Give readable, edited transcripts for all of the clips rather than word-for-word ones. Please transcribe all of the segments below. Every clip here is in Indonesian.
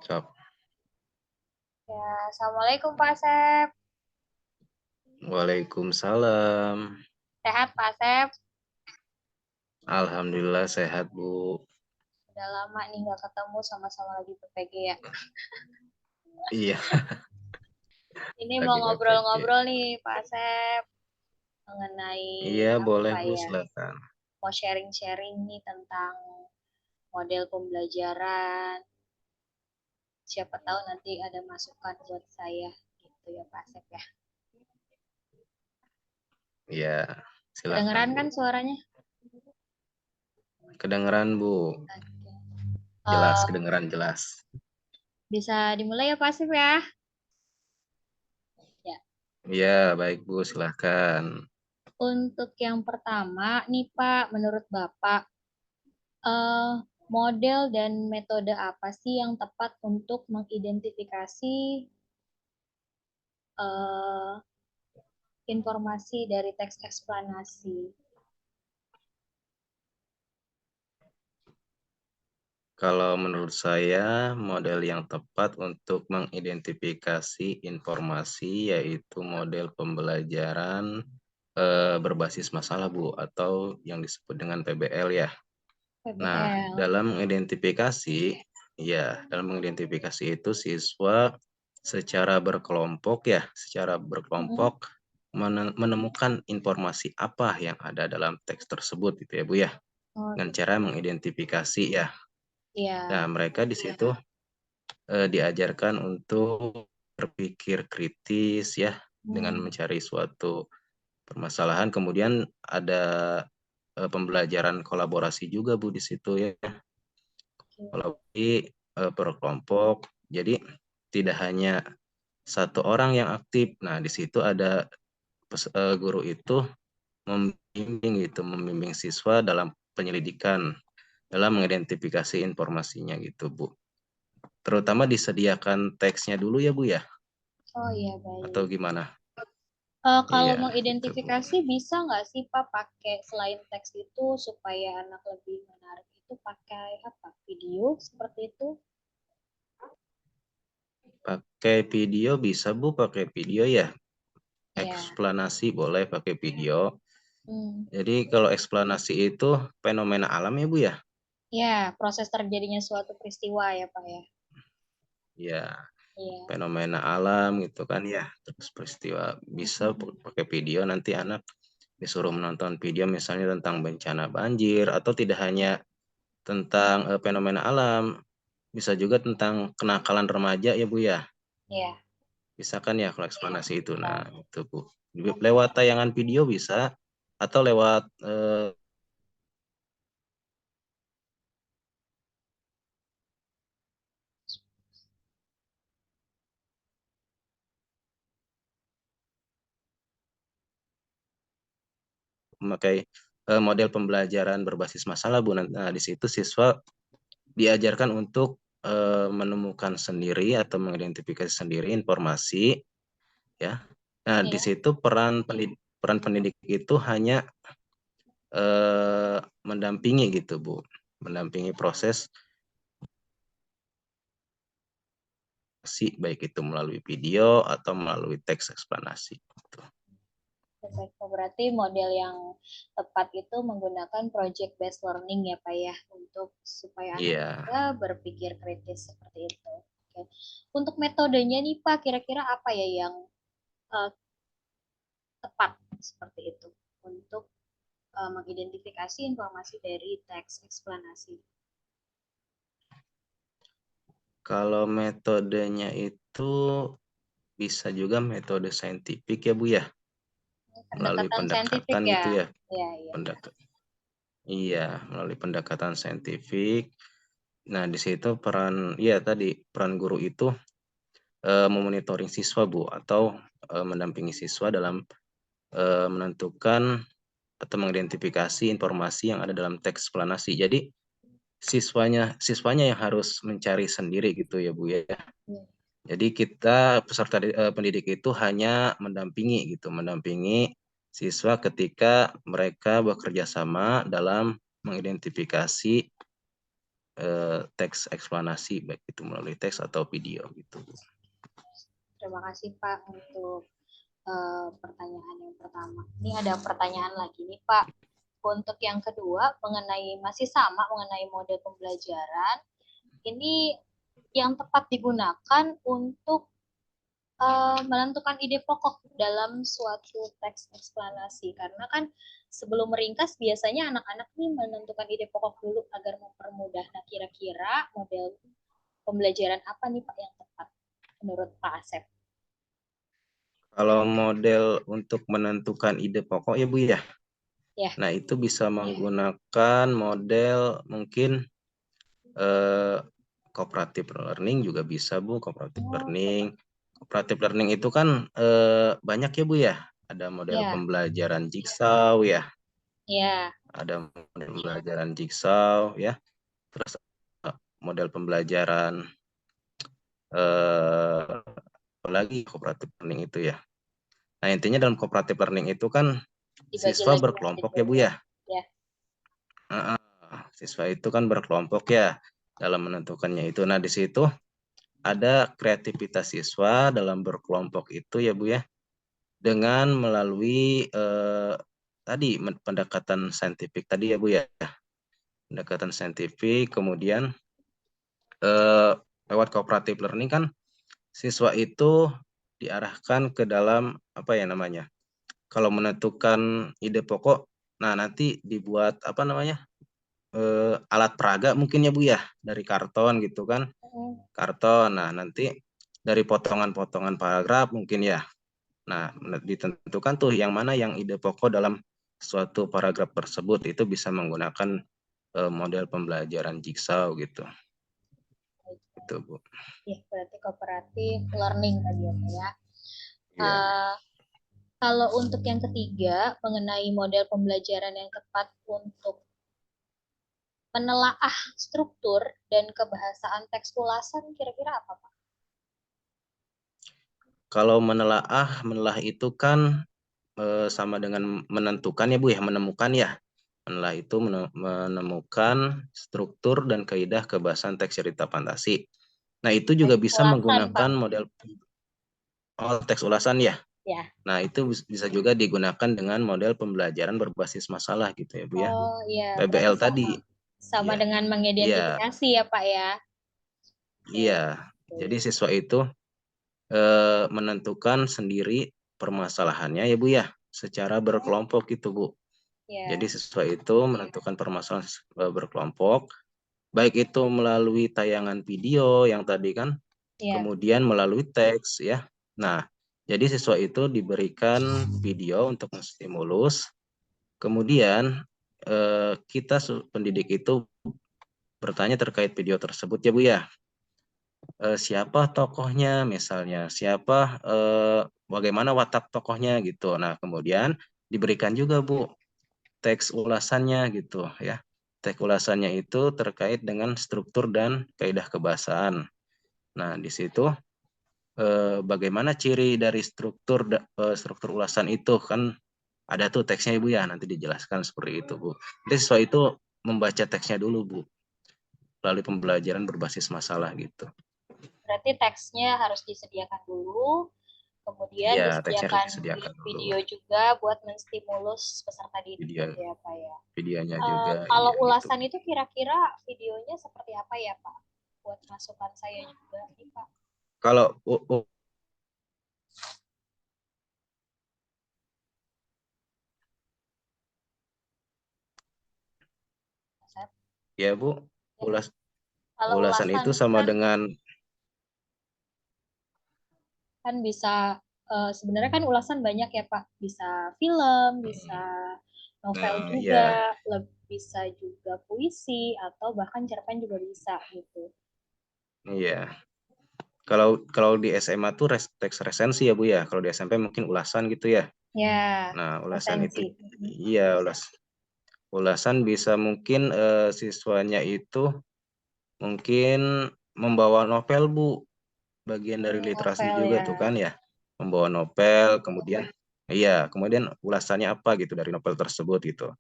Cok. Ya, Assalamualaikum Pak Asep. Waalaikumsalam. Sehat Pak Asep? Alhamdulillah sehat, Bu. Udah lama nih nggak ketemu sama-sama lagi PPG ya. Iya, Ini mau lagi PPG. ngobrol-ngobrol nih Pak Asep mengenai Iya, boleh, apa Bu, ya? silakan. Mau sharing-sharing nih tentang model pembelajaran. Siapa tahu nanti ada masukan buat saya gitu ya Pak Asep ya. Iya, silakan, Kedengeran Bu. kan suaranya? Kedengeran, Bu. Oke. Jelas, Eh, kedengeran jelas. bisa dimulai ya Pak Asep ya? Ya. Iya, baik, Bu, silakan. Untuk yang pertama nih Pak, menurut Bapak, eh, model dan metode apa sih yang tepat untuk mengidentifikasi eh, informasi dari teks eksplanasi? Kalau menurut saya, model yang tepat untuk mengidentifikasi informasi yaitu model pembelajaran berbasis masalah, Bu, atau yang disebut dengan PBL ya. Nah, PBL. dalam mengidentifikasi itu siswa secara Mm-mm. berkelompok menemukan informasi apa yang ada dalam teks tersebut gitu ya, Bu ya. Oh Dengan cara gitu. mengidentifikasi ya. Nah, Ya. mereka di situ diajarkan untuk berpikir kritis ya dengan Hmm. mencari suatu permasalahan. Kemudian ada pembelajaran kolaborasi juga, Bu, di situ ya. Oke. Kolaborasi per kelompok. Jadi tidak hanya satu orang yang aktif. Nah, di situ ada guru itu membimbing siswa dalam penyelidikan, dalam mengidentifikasi informasinya gitu, Bu. Terutama disediakan teksnya dulu ya, Bu ya, Oh iya atau baik. gimana? Kalau Iya, gitu, Bu. mengidentifikasi bisa nggak sih Pak pakai selain teks itu supaya anak lebih menarik itu pakai apa? Video seperti itu? Pakai video bisa, Bu, pakai video ya. Ya. Eksplanasi boleh pakai video. Hmm. Jadi kalau eksplanasi itu fenomena alam ya, Bu ya. Ya, proses terjadinya suatu peristiwa ya Pak ya. Ya, Iya. fenomena alam gitu kan ya. Terus peristiwa bisa pakai video, nanti anak disuruh menonton video misalnya tentang bencana banjir, atau tidak hanya tentang fenomena alam, bisa juga tentang kenakalan remaja ya, Bu ya. Iya. Bisa kan ya kalau eksplanasi itu. Nah, Oh, itu, Bu. Lewat tayangan video bisa, atau lewat memakai model pembelajaran berbasis masalah, Bu. Nah, di situ siswa diajarkan untuk menemukan sendiri atau mengidentifikasi sendiri informasi ya. Nah, di iya. situ peran pendidik itu hanya mendampingi gitu, Bu. Mendampingi proses baik itu melalui video atau melalui teks eksplanasi gitu. Perfect. Berarti model yang tepat itu menggunakan project based learning ya Pak ya untuk supaya anak Iya. juga berpikir kritis seperti itu. Oke. Untuk metodenya nih Pak, kira-kira apa ya yang eh, tepat seperti itu untuk mengidentifikasi informasi dari teks eksplanasi. Kalau metodenya itu bisa juga metode saintifik ya, Bu ya, melalui Pendekatan saintifik pendekatan ya. gitu ya. Ya, ya. Iya, melalui pendekatan saintifik. Nah, di situ peran guru itu memonitoring siswa, Bu, atau mendampingi siswa dalam menentukan atau mengidentifikasi informasi yang ada dalam teks eksplanasi. Jadi siswanya yang harus mencari sendiri gitu ya, Bu ya. Ya. Jadi kita peserta pendidik itu hanya mendampingi siswa ketika mereka bekerja sama dalam mengidentifikasi teks eksplanasi, baik itu melalui teks atau video gitu. Terima kasih Pak untuk pertanyaan yang pertama. Ini ada pertanyaan lagi nih Pak. Untuk yang kedua mengenai masih sama mengenai model pembelajaran, ini yang tepat digunakan untuk menentukan ide pokok dalam suatu teks eksplanasi. Karena kan sebelum meringkas biasanya anak-anak nih menentukan ide pokok dulu agar mempermudah. Nah, kira-kira model pembelajaran apa nih Pak yang tepat menurut Pak Asep? Kalau model untuk menentukan ide pokok ya Bu ya. Ya, Nah, itu bisa menggunakan model mungkin eh, cooperative learning juga bisa Bu, cooperative oh, learning. Cooperative learning itu kan banyak ya Bu ya. Ada model ya, pembelajaran jigsaw ya, ya, ada model pembelajaran jigsaw ya. Terus model pembelajaran apalagi cooperative learning itu ya. Nah, intinya dalam cooperative learning itu kan dibagi siswa lagi ya berkelompok ya Bu detailnya. ya. Ya, Heeh. Siswa itu kan berkelompok ya dalam menentukannya itu. Nah, di situ ada kreativitas siswa dalam berkelompok itu ya Bu ya, dengan melalui tadi pendekatan saintifik tadi ya Bu ya, pendekatan saintifik, kemudian lewat cooperative learning kan siswa itu diarahkan ke dalam apa ya namanya, kalau menentukan ide pokok, nah nanti dibuat apa namanya, alat peraga mungkin ya Bu ya, dari karton gitu kan, karton. Nah, nanti dari potongan-potongan paragraf mungkin ya. Nah, ditentukan tuh yang mana yang ide pokok dalam suatu paragraf tersebut, itu bisa menggunakan model pembelajaran jigsaw gitu. Itu, Bu. ya berarti kooperatif learning tadi ya Pak ya. Iya. Eh, Kalau untuk yang ketiga mengenai model pembelajaran yang tepat untuk menelaah struktur dan kebahasaan teks ulasan kira-kira apa Pak? Kalau menelah itu kan sama dengan menentukan ya Bu ya, menemukan ya. Menelah itu menemukan struktur dan kaidah kebahasaan teks cerita fantasi. Nah, itu juga Teks bisa ulasan Pak. menggunakan model teks ulasan ya. Ya. Nah, itu bisa juga digunakan dengan model pembelajaran berbasis masalah gitu ya, Bu ya. Oh iya, berarti PBL sama. tadi. Sama Iya. dengan Iya, mengidentifikasi ya Pak ya. iya. Oke. Jadi siswa itu menentukan sendiri permasalahannya ya, Bu ya, secara berkelompok gitu, Bu. Jadi Ya, siswa itu menentukan permasalahan berkelompok, baik itu melalui tayangan video yang tadi kan, ya. kemudian melalui teks ya. Nah, jadi siswa itu diberikan video untuk menstimulus, kemudian kita pendidik itu bertanya terkait video tersebut ya Bu ya. Siapa tokohnya misalnya, siapa bagaimana watak tokohnya gitu. Nah, kemudian diberikan juga Bu teks ulasannya gitu ya. Teks ulasannya itu terkait dengan struktur dan kaidah kebahasaan. Nah, di situ bagaimana ciri dari struktur ulasan itu kan ada tuh teksnya Ibu ya, nanti dijelaskan seperti itu Bu. Jadi siswa itu membaca teksnya dulu Bu, melalui pembelajaran berbasis masalah gitu. Berarti teksnya harus disediakan dulu, kemudian Iya, teksnya harus disediakan disediakan dulu. video juga buat menstimulus peserta didik Video gitu ya Pak ya. videonya juga, Kalau iya gitu. ulasan itu kira-kira videonya seperti apa ya Pak? Buat masukan saya juga nih Pak. Kalau Asep. ya Bu, Ya. ulas Kalau ulasan ulasan itu sama kan dengan kan bisa sebenarnya kan ulasan banyak ya Pak. Bisa film, bisa novel nah juga, ya, bisa juga puisi atau bahkan cerpen juga bisa gitu. iya. Kalau kalau di SMA tuh teks resensi ya Bu ya. Kalau di SMP mungkin ulasan gitu ya. Ya, Nah, ulasan itu esensi. iya ulasan bisa mungkin siswanya itu mungkin membawa novel Bu. Bagian dari literasi Novel juga ya. tuh kan ya. Membawa novel, kemudian iya, kemudian ulasannya apa gitu dari novel tersebut gitu.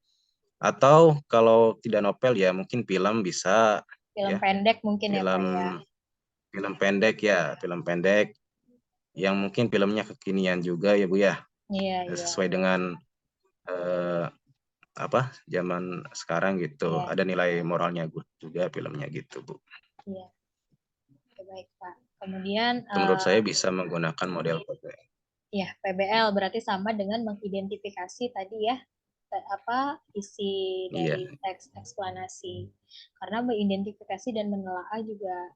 Atau kalau tidak novel ya mungkin film bisa. Film ya. pendek mungkin ya Pak Film ya. film pendek ya, film pendek yang mungkin filmnya kekinian juga ya Bu ya, Iya, iya, sesuai dengan eh, apa zaman sekarang gitu. iya, Ada nilai moralnya juga filmnya gitu Bu. iya. Oke, baik Pak. Kemudian Itu menurut saya bisa menggunakan model PPL. ya PBL berarti sama dengan mengidentifikasi tadi ya apa isi Iya, dari teks eksplanasi. Karena mengidentifikasi dan menelaah juga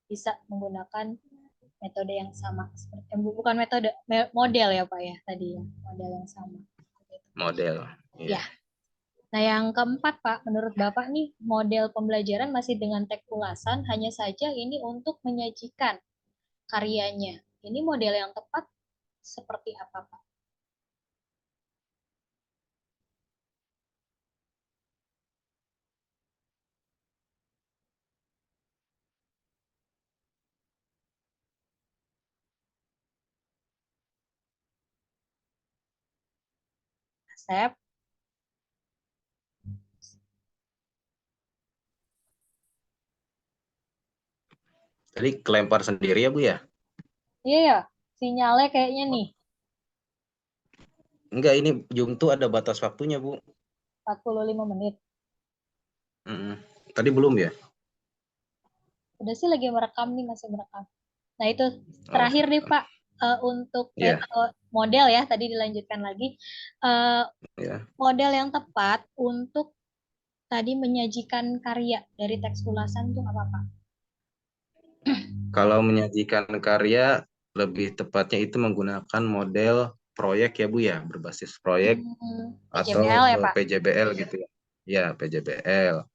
bisa menggunakan metode yang sama. Bukan metode, model ya Pak ya tadi ya, model yang sama. model. Ya, Iya. nah, yang keempat, Pak, menurut Bapak nih, model pembelajaran masih dengan teks ulasan, hanya saja ini untuk menyajikan karyanya. Ini model yang tepat seperti apa, Pak? Sep? Jadi kelempar sendiri ya Bu ya? Iya ya, sinyalnya kayaknya nih, Enggak, ini Zoom tuh ada batas waktunya Bu. 45 menit. Mm-mm. Tadi belum ya? Udah sih lagi merekam nih, masih merekam. Nah, itu Oh, terakhir nih, Pak, untuk iya, model ya, tadi dilanjutkan lagi. Eh, ya. model yang tepat untuk tadi menyajikan karya dari teks ulasan tuh apa, Pak? Kalau menyajikan karya, lebih tepatnya itu menggunakan model proyek ya Bu ya, berbasis proyek PJBL atau ya, Pak? PJBL gitu ya. Ya, PJBL.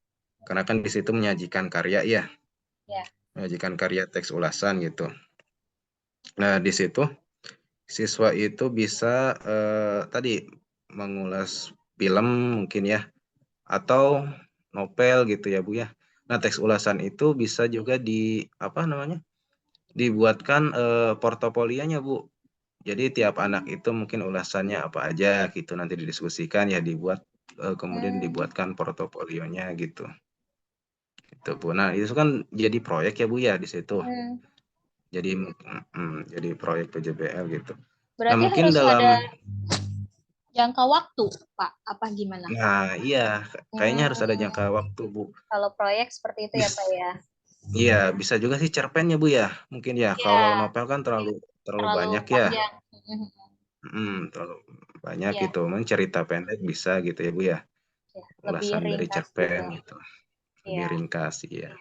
Karena kan di situ menyajikan karya ya, Ya. menyajikan karya teks ulasan gitu. Nah, di situ siswa itu bisa tadi mengulas film mungkin ya, atau novel gitu ya Bu ya. Nah, teks ulasan itu bisa juga di apa namanya? Dibuatkan portofolionya Bu. Jadi tiap anak itu mungkin ulasannya apa aja gitu nanti didiskusikan ya dibuat kemudian Hmm, dibuatkan portofolionya gitu. Itu Bu. Nah, itu kan jadi proyek ya Bu ya di situ. hmm. Jadi proyek PJBL gitu. Nah, Berarti mungkin harus dalam ada jangka waktu, Pak. Apa gimana? nah iya kayaknya harus ada Hmm, jangka waktu Bu. kalau proyek seperti itu ya, Pak Bis- ya. Iya, bisa juga sih cerpen ya Bu ya. Mungkin ya kalau Ya, novel kan terlalu terlalu terlalu banyak ya. panjang. Hmm, Terlalu banyak ya, gitu. Mungkin cerita pendek bisa gitu ya Bu ya. ya, lebih Ulasan dari ringkas cerpen juga. gitu. Lebih Ya, ringkas ya.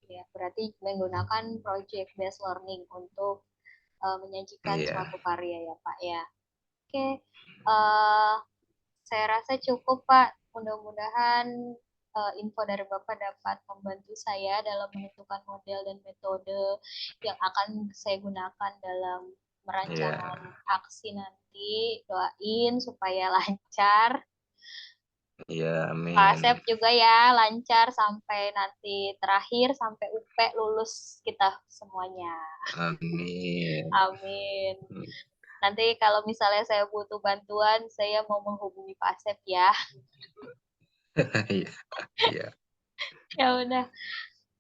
ya. Berarti menggunakan project based learning untuk menyajikan Iya. suatu karya ya, Pak ya. Oke, eh, saya rasa cukup, Pak. Mudah-mudahan info dari Bapak dapat membantu saya dalam menentukan model dan metode yang akan saya gunakan dalam merancangan Iya. aksi nanti. Doain supaya lancar. Iya, Pak amin. Asep juga ya lancar sampai nanti terakhir sampai UP lulus kita semuanya. Amin. Amin. Nanti kalau misalnya saya butuh bantuan, saya mau menghubungi Pak Asep ya. Iya. Iya. Ya udah.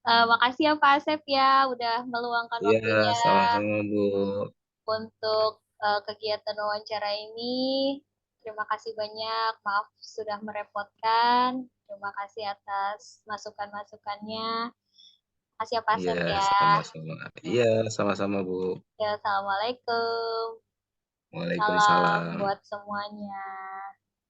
Makasih ya Pak Asep ya, udah meluangkan Iya, waktunya sama-sama Bu. untuk kegiatan wawancara ini. Terima kasih banyak, maaf sudah merepotkan. Terima kasih atas masukan-masukannya. Makasih ya Pak Iya, Asep ya. sama-sama. Iya, sama-sama Bu. Ya, Assalamualaikum. Salam Waalaikumsalam. buat semuanya.